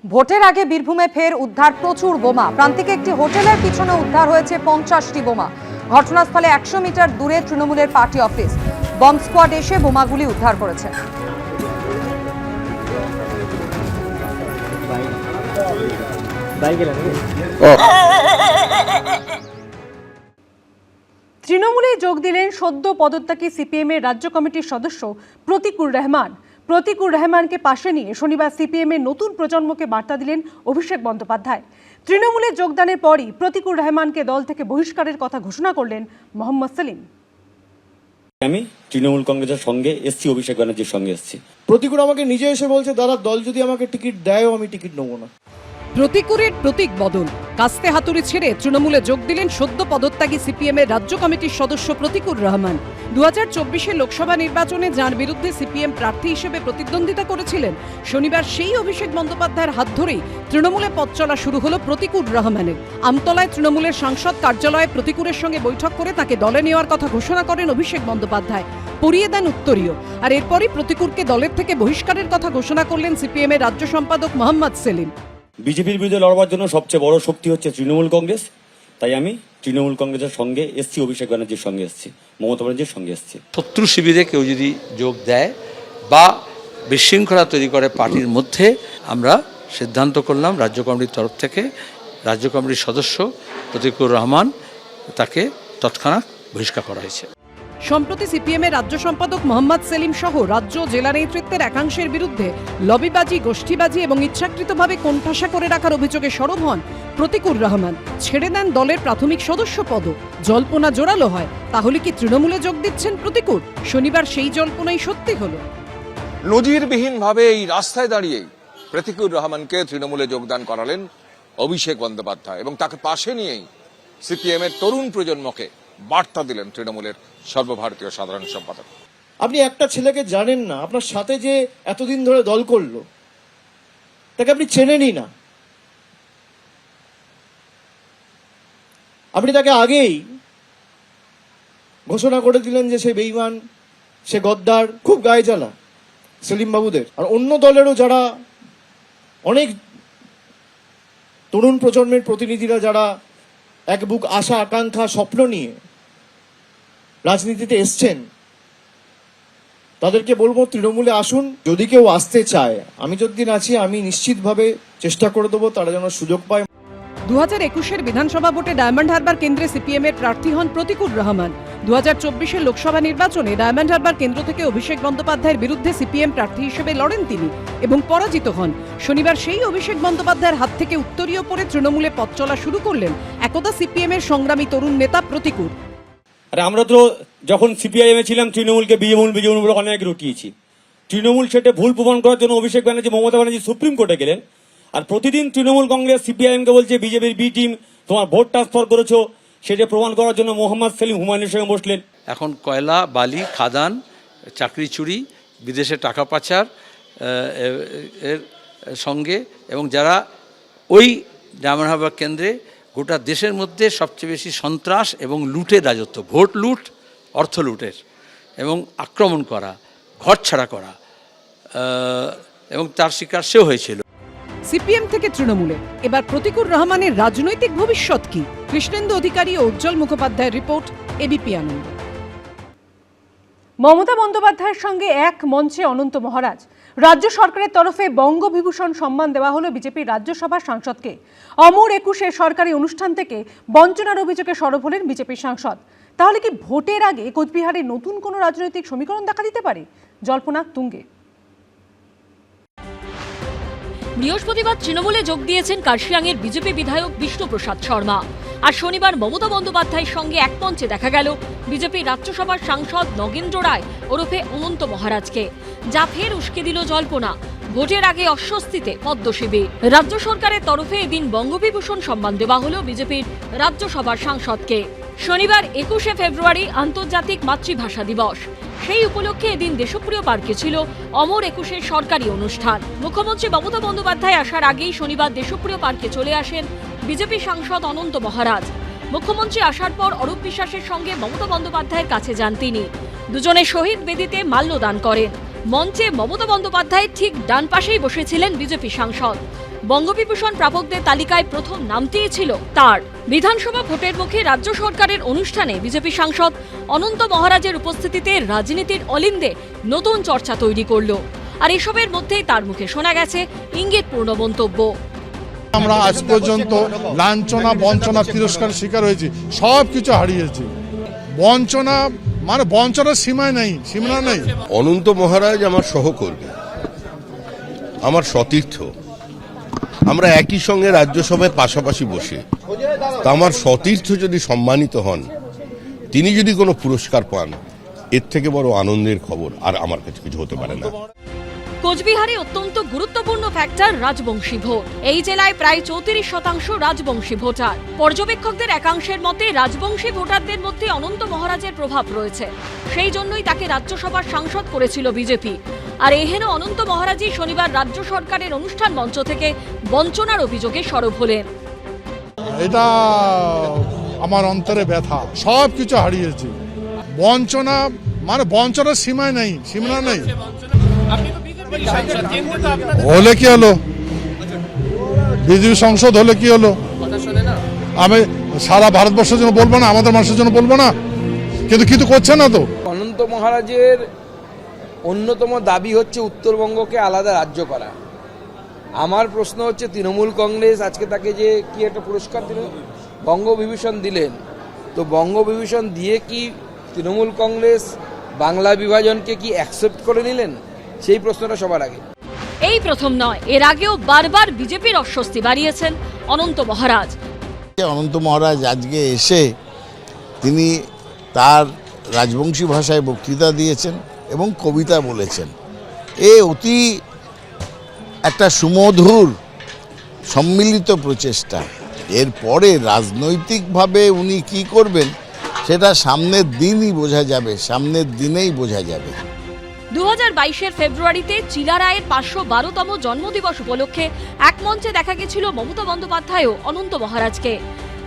ভোটের আগে বীরভূমে ফের উদ্ধার প্রচুর বোমা। প্রান্তিকে একটি হোটেলের পিছনে উদ্ধার হয়েছে 50টি বোমা। ঘটনাস্থলে 100 মিটার দূরে তৃণমূলের পার্টি অফিস। বম্ব স্কোয়াড এসে বোমাগুলি উদ্ধার করেছে। তৃণমূলে যোগ দিলেন সদ্য পদত্যাগী সিপিএম এর রাজ্য কমিটির সদস্য প্রতীকুর রহমান। প্রতীকুর রহমানকে পাশে নিয়ে শনিবার সিপিএম এর নতুন প্রজন্মকে বার্তা দিলেন অভিষেক বন্দ্যোপাধ্যায়। তৃণমূলে যোগদানের পরই প্রতীকুর রহমানকে দল থেকে বহিষ্কারের কথা ঘোষণা করলেন মোহাম্মদ সেলিম। আমি তৃণমূল কংগ্রেসের সঙ্গে এসছি, অভিষেক ব্যানার্জির সঙ্গে এসছি। প্রতীকুর আমাকে নিজে এসে বলছে, দাদা দল যদি আমাকে টিকিট দেয়ও আমি টিকিট নেবো না। প্রতীকুরের প্রতীক বদল, কাস্তে হাতুড়ি ছেড়ে তৃণমূলে যোগ দিলেন সদ্য পদত্যাগী সিপিএম এর রাজ্য কমিটির সদস্য প্রতীকুর রহমান। 2024 লোকসভা নির্বাচনে যার বিরুদ্ধে সিপিএম প্রার্থী হিসেবে প্রতিদ্বন্দ্বিতা করেছিলেন, শনিবার সেই অভিষেক বন্দ্যোপাধ্যায়ের হাত ধরেই তৃণমূলে পথ চলা শুরু হলো প্রতীকুর রহমানের। আমতলায় তৃণমূলের সাংসদ কার্যালয়ে প্রতীকুরের সঙ্গে বৈঠক করে তাকে দলে নেওয়ার কথা ঘোষণা করেন অভিষেক বন্দ্যোপাধ্যায়। পরিয়ে দেন উত্তরীয়। আর এরপরই প্রতীকুরকে দলের থেকে বহিষ্কারের কথা ঘোষণা করলেন সিপিএম এর রাজ্য সম্পাদক মোহাম্মদ সেলিম। বিজেপির বিরুদ্ধে লড়বার জন্য সবচেয়ে বড় শক্তি হচ্ছে তৃণমূল কংগ্রেস। তাই আমি তৃণমূল কংগ্রেসের সঙ্গে এসছি, অভিষেক ব্যানার্জির সঙ্গে এসছি, মমতা ব্যানার্জির সঙ্গে এসছি। শত্রু শিবিরে কেউ যদি যোগ দেয় বা বিশৃঙ্খলা তৈরি করে পার্টির মধ্যে, আমরা সিদ্ধান্ত করলাম রাজ্য কমিটির তরফ থেকে, রাজ্য কমিটির সদস্য প্রতীকুর রহমান তাকে তৎক্ষণাৎ বহিষ্কার করা হয়েছে। সম্প্রতি সিপিএম এর রাজ্য সম্পাদক মোহাম্মদ সেলিম সহ রাজ্য জেলা নেতৃত্বের একাংশের বিরুদ্ধে লবিবাজি, গোষ্ঠীবাজি এবং ইচ্ছাকৃতভাবে কোণঠাসা করে রাখার অভিযোগে সরব হন প্রতীকুর রহমান। ছেড়ে দেন দলের প্রাথমিক সদস্য পদ। জল্পনা জোরালো হয়, তাহলে কি তৃণমূলে যোগ দিচ্ছেন প্রতীকুর? শনিবার সেই জল্পনাই সত্যি হলো। নজিরবিহীনভাবে এই রাস্তায় দাঁড়িয়েই প্রতীকুর রহমানকে তৃণমূলে যোগদান করালেন অভিষেক বন্দ্যোপাধ্যায় এবং তাকে পাশে নিয়েই সিপিএম এর তরুণ প্রজন্মকে বার্তা দিলেন তৃণমূলের সর্বভারতীয় সাধারণ সম্পাদক। আপনি একটা ছেলেকে জানেন না, আপনার সাথে যে এতদিন ধরে দল করলো তাকে আপনি চেনেনই না। আপনি তাকে আগেই ঘোষণা করে দিলেন যে সে বেঈমান, সে গদ্দার, খুব গায়ে জ্বালা সেলিম বাবুদের আর অন্য দলেরও যারা অনেক তরুণ প্রজন্মের প্রতিনিধিরা যারা এক বুক আশা, আকাঙ্ক্ষা, স্বপ্ন নিয়ে রাজনীতিতে এসছেন, তাদেরকে বলবো তৃণমূলে আসুন। যদি কেউ আসতে চায়, আমি যতদিন আছি আমি নিশ্চিতভাবে চেষ্টা করে দেবো তারা যেন সুযোগ পায়। 2021 বিধানসভা ভোটে ডায়মন্ড হারবার কেন্দ্রে সিপিএম এর প্রার্থী হন প্রতীকুর রহমান। 2024 লোকসভা নির্বাচনে ডায়মন্ড হারবার কেন্দ্র থেকে অভিষেক বন্দ্যোপাধ্যায়ের বিরুদ্ধে সিপিএম প্রার্থী হিসেবে লড়েন তিনি এবং পরাজিত হন। শনিবার সেই অভিষেক বন্দ্যোপাধ্যায়ের হাত থেকে উত্তরীয় পরে তৃণমূলে পথ চলা শুরু করলেন একদা সিপিএম এর সংগ্রামী তরুণ নেতা প্রতীকুর। আর আমরা তো যখন সিপিআইএম এ ছিলাম তৃণমূলকে বিজেমূল বলে অনেক রুটিয়েছি। তৃণমূল সেটা ভুল প্রমাণ করার জন্য অভিষেক ব্যানার্জি, মমতা ব্যানার্জি সুপ্রিম কোর্টে গেলেন। আর প্রতিদিন তৃণমূল কংগ্রেস সিপিআইএমকে বলছে বিজেপির বি টিম তোমার ভোট ট্রান্সফার করেছো, সেটা প্রমাণ করার জন্য মোহাম্মদ সেলিম হুমায়ুনের সঙ্গে বসলেন। এখন কয়লা, বালি, খাদান, চাকরি চুরি, বিদেশে টাকা পাচার এর সঙ্গে এবং যারা ওই ডায়মন্ড হারবার কেন্দ্রে গোটা দেশের মধ্যে সবচেয়ে বেশি সন্ত্রাস এবং লুটের রাজত্ব, ভোট লুট, অর্থ লুটের এবং আক্রমণ করা, ঘর ছাড়া করা এবং তার শিকার সেও হয়েছিল। সিপিএম থেকে তৃণমূলে এবার প্রতীকুর রহমানের রাজনৈতিক ভবিষ্যৎ কি? কৃষ্ণেন্দু অধিকারী ও উজ্জ্বল মুখোপাধ্যায়ের রিপোর্ট, এবিপি আনন্দ। মমতা বন্দ্যোপাধ্যায়ের সঙ্গে এক মঞ্চে অনন্ত মহারাজ। রাজ্য সরকারের তরফে বঙ্গবিভূষণ সম্মান দেওয়া হলো বিজেপির রাজ্যসভার সাংসদকে। অমর 21 সরকারি অনুষ্ঠান থেকে বঞ্চনার অভিযোগে সরব হলেন বিজেপির সাংসদ। তাহলে কি ভোটের আগে কোচবিহারে নতুন কোনো রাজনৈতিক সমীকরণ দেখা দিতে পারে? জল্পনা তুঙ্গে। বৃহস্পতিবার তৃণমূলে যোগ দিয়েছেন কার্শিয়াংয়ের বিজেপি বিধায়ক বিষ্ণুপ্রসাদ শর্মা। আর শনিবার মমতা বন্দ্যোপাধ্যায়ের সঙ্গে এক মঞ্চে দেখা গেল বিজেপির রাজ্যসভার সাংসদ নগেন্দ্র রায় ওরফে অনন্ত মহারাজকে, যা ফের উস্কে দিল জল্পনা। ভোটের আগে অস্বস্তিতে পদ্ম শিবির। রাজ্য সরকারের তরফে এদিন বঙ্গবিভূষণ সম্মান দেওয়া হলো বিজেপির রাজ্যসভার সাংসদকে। শনিবার 21 ফেব্রুয়ারি আন্তর্জাতিক মাতৃভাষা দিবস। সেই উপলক্ষে এদিন দেশপ্রিয় পার্কে ছিল অমর 21 সরকারি অনুষ্ঠান। মুখ্যমন্ত্রী মমতা বন্দ্যোপাধ্যায় আসার আগেই শনিবার দেশপ্রিয় পার্কে চলে আসেন বিজেপি সাংসদ অনন্ত মহারাজ। মুখ্যমন্ত্রী আসার পর অরূপ বিশ্বাসের সঙ্গে মমতা বন্দ্যোপাধ্যায়ের কাছে যান তিনি। দুজনে শহীদ বেদিতে মাল্যদান করেন। মঞ্চে মমতা বন্দ্যোপাধ্যায়ের ঠিক ডান পাশেই বসেছিলেন বিজেপি সাংসদ। বঙ্গবিভূষণ প্রাপকদের তালিকায় প্রথম নামটিই ছিল তার। বিধানসভা ভোটের মুখে রাজ্য সরকারের অনুষ্ঠানে বিজেপি সাংসদ অনন্ত মহারাজের উপস্থিতিতে রাজনীতির অলিন্দে নতুন চর্চা তৈরি করল। আর এসবের মধ্যেই তার মুখে শোনা গেছে ইঙ্গিতপূর্ণ মন্তব্য। আমরা আজ পর্যন্ত লাঞ্ছনা বঞ্চনা তিরস্কারের শিকার হয়েছি, সব কিছু হারিয়েছি। বঞ্চনা মানে বঞ্চনার সীমায় নেই, সীমানা নেই। অনন্ত মহারাজ আমার সহকর্মী, আমার সতীর্থ। আমরা একই সঙ্গে রাজ্যসভায় পাশাপাশি বসে, তা আমার সতীর্থ যদি সম্মানিত হন, তিনি যদি কোনো পুরস্কার পান, এর থেকে বড় আনন্দের খবর আর আমার কাছে কিছু হতে পারে না। কোচবিহারে অত্যন্ত গুরুত্বপূর্ণ ফ্যাক্টর রাজবংশী ভোট। এই জেলায় প্রায় 34% রাজবংশী ভোটার। পর্যবেক্ষকদের একাংশের মতে রাজবংশী ভোটারদের মধ্যে অনন্ত মহারাজের প্রভাব রয়েছে। সেই জন্যই তাকে রাজ্যসভার সাংসদ করেছিল বিজেপি। আর এহেন অনন্ত মহারাজই শনিবার রাজ্য সরকারের অনুষ্ঠান মঞ্চ থেকে বঞ্চনার অভিযোগে সরব হলেন। এটা আমার অন্তরে ব্যথা, সব কিছু হারিয়েছি। বঞ্চনা মানে বঞ্চনার সীমায় নেই, সীমানা নেই। হলে কি হলো, বিজেপি সংসদ হলে কি হলো? আমি সারা ভারতবর্ষের জন্য বলবো না, আমাদের মানুষের জন্য বলবো না, কিন্তু কিছু করছে না তো। অনন্ত মহারাজের অন্যতম দাবি হচ্ছে উত্তরবঙ্গকে আলাদা রাজ্য করা। আমার প্রশ্ন হচ্ছে, তৃণমূল কংগ্রেস আজকে তাকে যে কি একটা পুরস্কার দিলেন, বঙ্গবিভূষণ দিলেন, তো বঙ্গবিভূষণ দিয়ে কি তৃণমূল কংগ্রেস বাংলা বিভাজনকে কি অ্যাকসেপ্ট করে নিলেন? সেই প্রশ্নটা সবার আগে। এই প্রথম নয়, এর আগেও বারবার বিজেপির অস্বস্তি বাড়িয়েছেন অনন্ত মহারাজ। অনন্ত মহারাজ আজকে এসে তিনি তার রাজবংশী ভাষায় বক্তৃতা দিয়েছেন এবং কবিতা বলেছেন। অতি একটা সুমধুর সম্মিলিত প্রচেষ্টা। এরপরে রাজনৈতিকভাবে উনি কি করবেন সেটা সামনের দিনই বোঝা যাবে, সামনের দিনেই বোঝা যাবে। 2022 ফেব্রুয়ারিতে চিলা রায়ের 512তম জন্মদিবস উপলক্ষে এক মঞ্চে দেখা গেছিল মমতা বন্দ্যোপাধ্যায় ও অনন্ত মহারাজকে।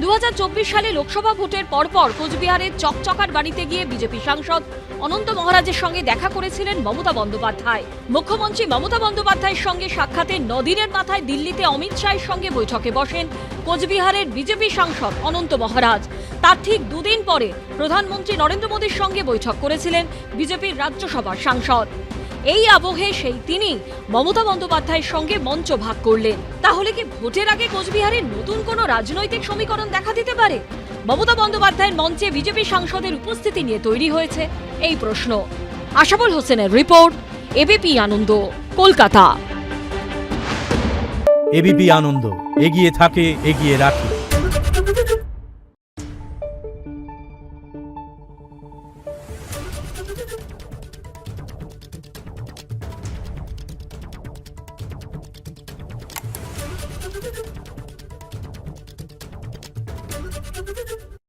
2024 সালে লোকসভা ভোটের পরপর কোচবিহারের চকচকার বাড়িতে গিয়ে বিজেপি সাংসদ অনন্ত মহারাজের সঙ্গে দেখা করেছিলেন মমতা বন্দ্যোপাধ্যায়। মুখ্যমন্ত্রী মমতা বন্দ্যোপাধ্যায়ের সঙ্গে সাক্ষাতে নদিনের মাথায় দিল্লিতে অমিত শাহের সঙ্গে বৈঠকে বসেন কোচবিহারের বিজেপি সাংসদ অনন্ত মহারাজ। তার ঠিক দুদিন পরে প্রধানমন্ত্রী নরেন্দ্র মোদীর সঙ্গে বৈঠক করেছিলেন বিজেপির রাজ্যসভার সাংসদ। এই আবহে সেই তিনি মমতা বন্দ্যোপাধ্যায়ের সঙ্গে মঞ্চ ভাগ করলেন। তাহলে কি ভোটের আগে কোচবিহারের নতুন কোনো রাজনৈতিক সমীকরণ দেখা দিতে পারে? মমতা বন্দ্যোপাধ্যায়ের মঞ্চে বিজেপি সাংসদের উপস্থিতি নিয়ে তৈরি হয়েছে এই প্রশ্ন। আশাবুল হোসেনের রিপোর্ট, এবিপি আনন্দ, কলকাতা। এবিপি আনন্দ, এগিয়ে থাকে, এগিয়ে রাখে। Thank you.